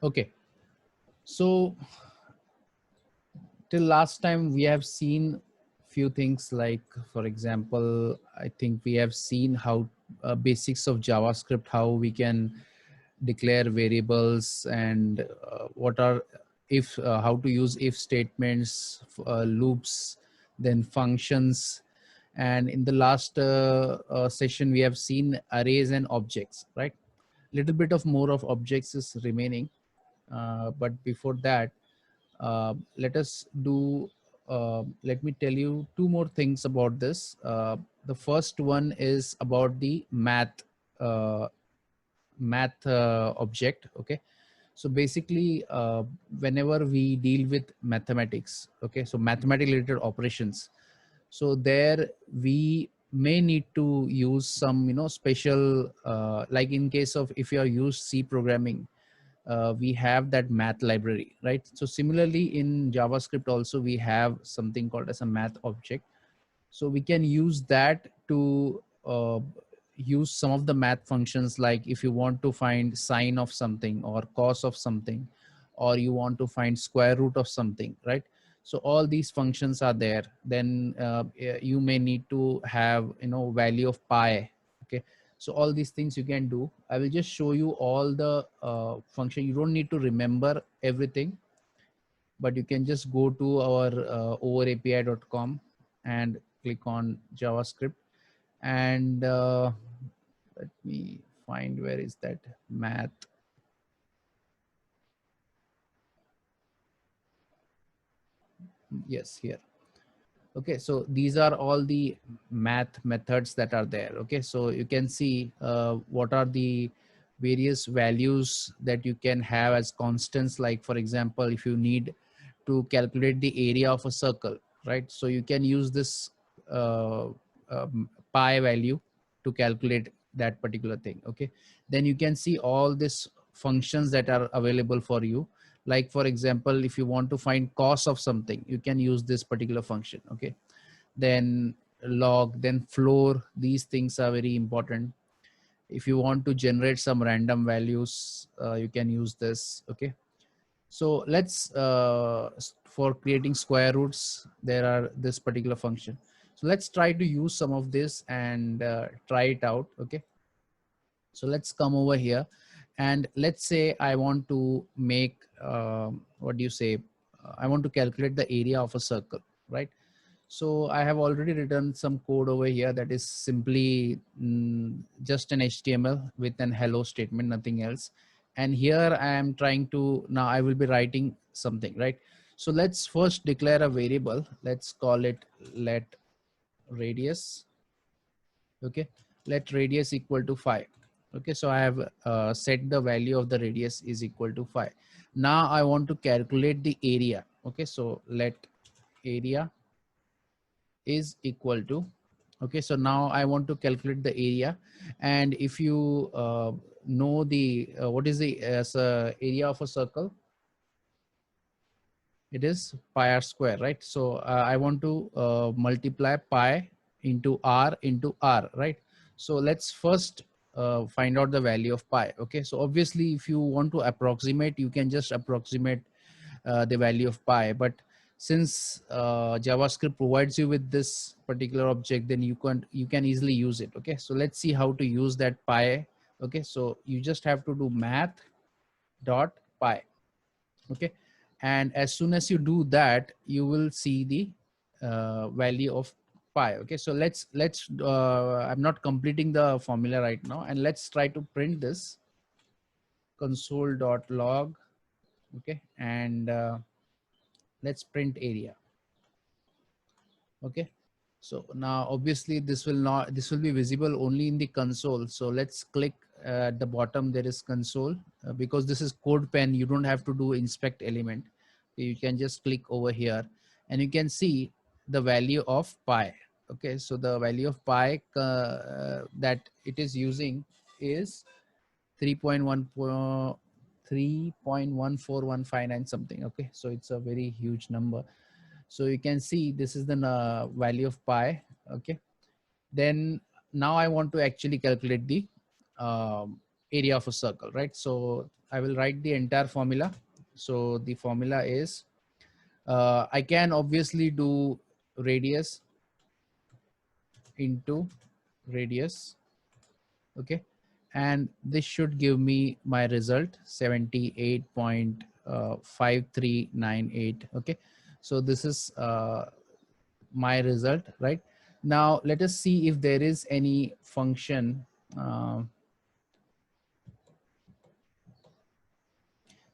Okay, so till last time we have seen few things like, for example, I think we have seen how basics of JavaScript, how we can declare variables, and what are if how to use if statements, loops, then functions. And in the last session we have seen arrays and objects, right? Little bit of more of objects is remaining, but before that, let us do let me tell you two more things about this. The first one is about the uh, math object. Okay, so basically whenever we deal with mathematics, okay, so mathematical related operations, so there we may need to use some, special, like in case of if you are used C programming, we have that math library, right? So similarly in JavaScript also we have something called as a math object. So we can use that to use some of the math functions, like if you want to find sine of something or cos of something, or you want to find square root of something, right? So all these functions are there. Then you may need to have, value of pi. Okay, so all these things you can do. I will just show you all the function. You don't need to remember everything, but you can just go to our overapi.com and click on JavaScript. And let me find, where is that math? Yes, here. Okay, so these are all the math methods that are there. Okay, so you can see what are the various values that you can have as constants. Like for example, if you need to calculate the area of a circle, right? So you can use this uh, pi value to calculate that particular thing. Okay, then you can see all these functions that are available for you. Like for example, if you want to find cos of something, you can use this particular function. Okay, then log, then floor, these things are very important. If you want to generate some random values, you can use this. Okay, so let's for creating square roots, there are this particular function. So let's try to use some of this and try it out. Okay, so let's come over here, and let's say I want to make what do you say, I want to calculate the area of a circle, right? So I have already written some code over here that is simply just an HTML with an hello statement, nothing else. And here I am trying to, now I will be writing something, right? So let's first declare a variable. Let's call it let radius. Okay, let radius equal to 5. Okay, so I have set the value of the radius is equal to 5. Now I want to calculate the area. Okay, so let area is equal to, okay, so now I want to calculate the area. And if you know the what is the area of a circle, it is pi r square, right? So I want to multiply pi into r, right? So let's first find out the value of pi. Okay, so obviously if you want to approximate, you can just approximate the value of pi, but since JavaScript provides you with this particular object, then you can easily use it. Okay, so let's see how to use that pi. Okay, so you just have to do math dot pi. Okay, and as soon as you do that, you will see the value of pi. Okay, so let's I'm not completing the formula right now, and let's try to print this console.log. Okay, and let's print area. Okay, so now obviously this will be visible only in the console. So let's click at the bottom, there is console. Because this is code pen, you don't have to do inspect element. You can just click over here and you can see the value of pi. Okay, so the value of pi that it is using is 3.1 3.14159 something. Okay, so it's a very huge number. So you can see this is the value of pi. Okay, then now I want to actually calculate the area of a circle, right? So I will write the entire formula. So the formula is, I can obviously do radius into radius, okay, and this should give me my result 78.5398. Okay, so this is my result, right? Now let us see if there is any function.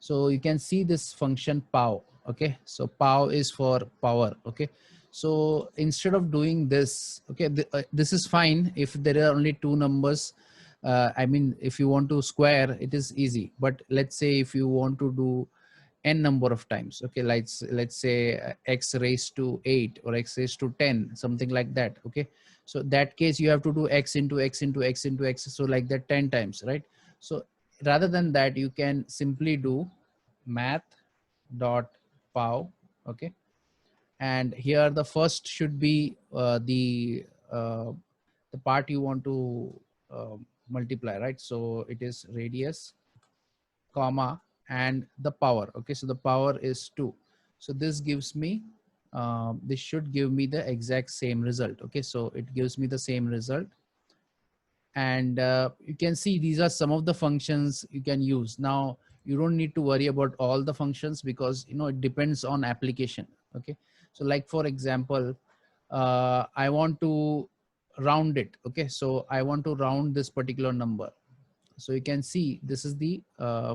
So you can see this function pow. Okay, so pow is for power. Okay, so instead of doing this, okay, this is fine if there are only two numbers. I mean, if you want to square, it is easy. But let's say if you want to do n number of times, okay, let's say x raised to 8 or x raised to 10, something like that. Okay, so that case you have to do x into x into x into x, so like that 10 times, right? So rather than that, you can simply do math dot pow. Okay, and here the first should be the part you want to multiply, right? So it is radius comma and the power. Okay, so the power is 2. So this gives me this should give me the exact same result. Okay, so it gives me the same result. And you can see these are some of the functions you can use. Now you don't need to worry about all the functions, because you know it depends on application. Okay, so like for example, I want to round it. Okay, so I want to round this particular number. So you can see this is the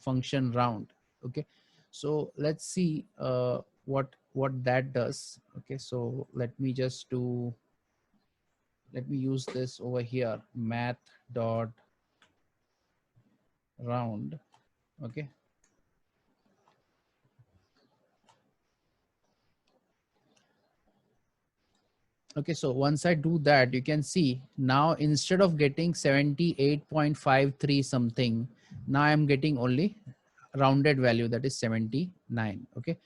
function round. Okay, so let's see what that does. Okay, so let me use this over here, math dot round. Okay, okay, so once I do that, you can see now instead of getting 78.53 something, now I'm getting only rounded value, that is 79. Okay,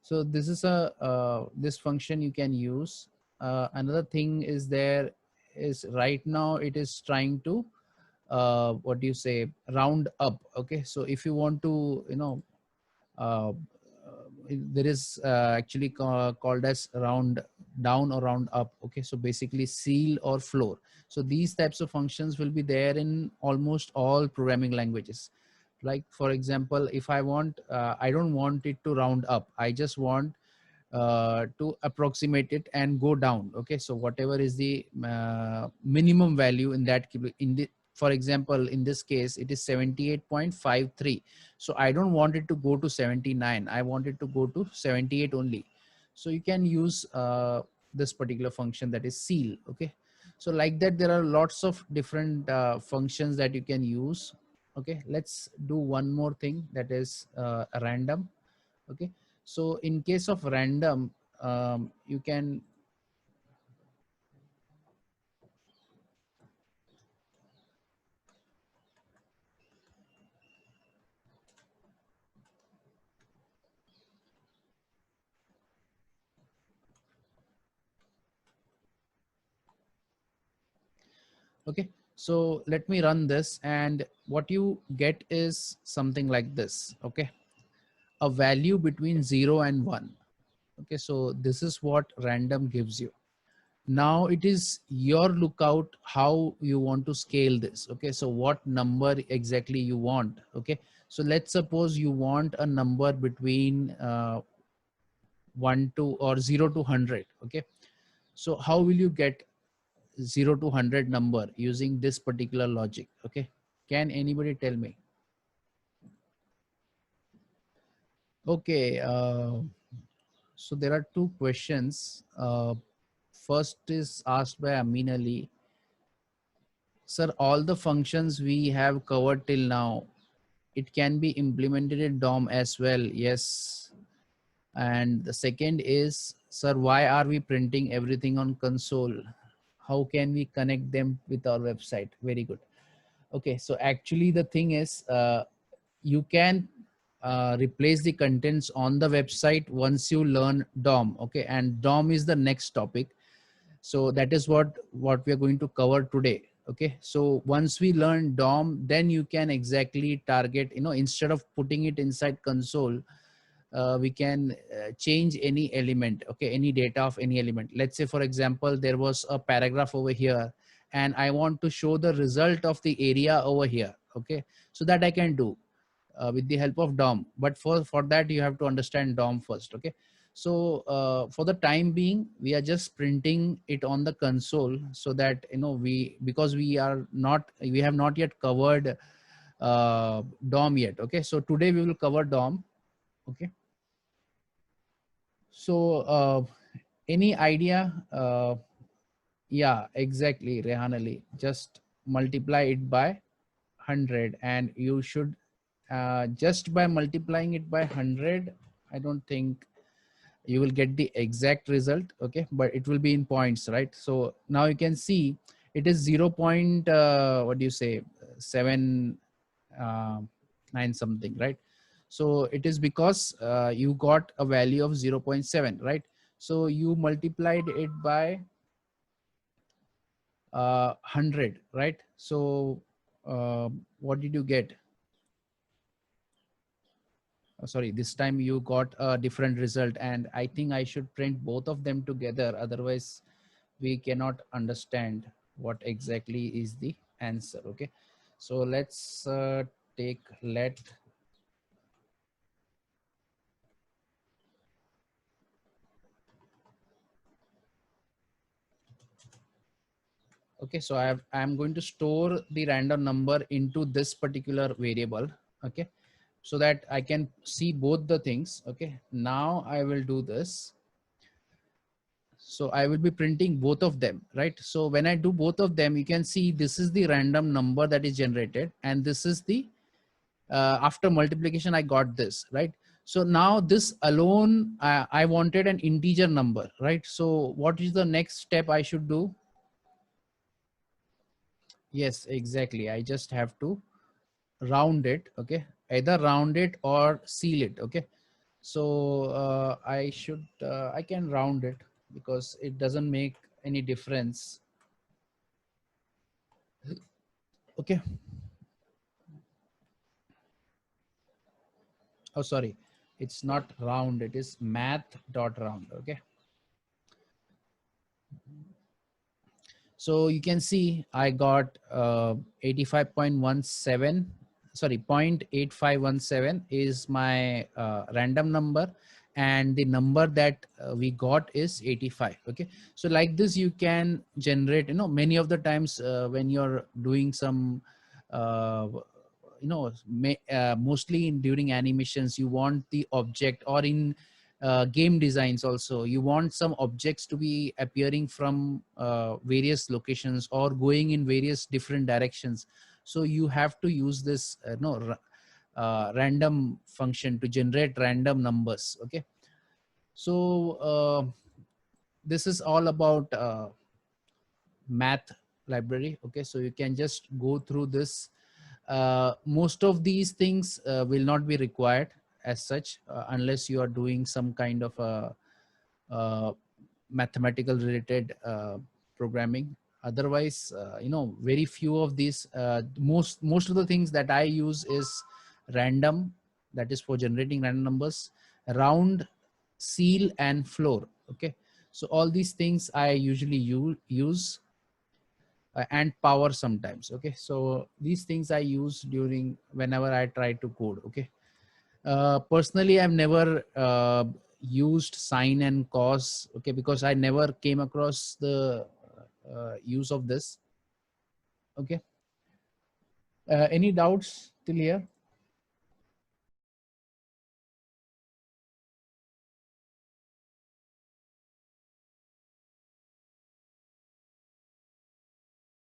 so this is a this function you can use. Another thing is there is right now it is trying to what do you say, round up. Okay, so if you want to, you know, uh, there is actually called as round down or round up. Okay, so basically seal or floor. So these types of functions will be there in almost all programming languages. Like for example, if I want I don't want it to round up, I just want to approximate it and go down. Okay, so whatever is the minimum value in that, in the, for example, in this case it is 78.53. So I don't want it to go to 79, I want it to go to 78 only. So you can use this particular function, that is seal. Okay, so like that there are lots of different functions that you can use. Okay, let's do one more thing, that is random. Okay, so in case of random, you can, okay, so let me run this, and what you get is something like this. Okay, a value between 0 and 1. Okay, so this is what random gives you. Now it is your lookout how you want to scale this. Okay, so what number exactly you want. Okay, so let's suppose you want a number between 1 to or 0 to 100. Okay, so how will you get 0 to 100 number using this particular logic? Okay, can anybody tell me? Okay, so there are two questions. First is asked by Amin Ali. Sir, all the functions we have covered till now, it can be implemented in DOM as well. Yes. And the second is, sir, why are we printing everything on console? How can we connect them with our website? Very good. Okay, so actually the thing is, you can replace the contents on the website once you learn DOM. Okay, and DOM is the next topic. So that is what we are going to cover today. Okay, so once we learn DOM, then you can exactly target, instead of putting it inside console, we can change any element, okay, any data of any element. Let's say, for example, there was a paragraph over here and I want to show the result of the area over here. Okay, so that I can do with the help of DOM. But for that, you have to understand DOM first. Okay, so for the time being, we are just printing it on the console, so that because we have not yet covered DOM yet. Okay, so today we will cover DOM. Okay, so any idea? Yeah, exactly, Rehan Ali. Just multiply it by 100, and you should just by multiplying it by 100, I don't think you will get the exact result. Okay, but it will be in points, right? So now you can see it is 0. What do you say, 7 uh, 9 something, right? So it is because you got a value of 0.7, right? So you multiplied it by 100, right? So what did you get? Sorry, this time you got a different result, and I think I should print both of them together, otherwise we cannot understand what exactly is the answer. Okay, so let's take let. Okay, so I'm going to store the random number into this particular variable. Okay, so that I can see both the things. Okay, now I will do this. So I will be printing both of them, right? So when I do both of them, you can see this is the random number that is generated, and this is the after multiplication I got this, right? So now this alone, I wanted an integer number, right? So what is the next step I should do? Yes, exactly. I just have to round it. Okay, either round it or seal it. Okay, so I can round it because it doesn't make any difference. Okay. Oh, sorry, it's not round, it is math.round. Okay, so you can see I got 85.17, sorry, 0.8517 is my random number, and the number that we got is 85. Okay, so like this you can generate, many of the times when you're doing some uh, mostly during animations, you want the object, or in game designs also, you want some objects to be appearing from various locations or going in various different directions. So you have to use this random function to generate random numbers. Okay, so this is all about math library. Okay, so you can just go through this. Most of these things will not be required as such, unless you are doing some kind of a mathematical related programming. Otherwise, very few of these, most of the things that I use is random, that is for generating random numbers, round, seal, and floor. Okay, so all these things I usually use, and power sometimes. Okay, so these things I use during whenever I try to code. Okay, personally I've never used sine and cos. Okay, because I never came across the use of this. Okay, any doubts till here?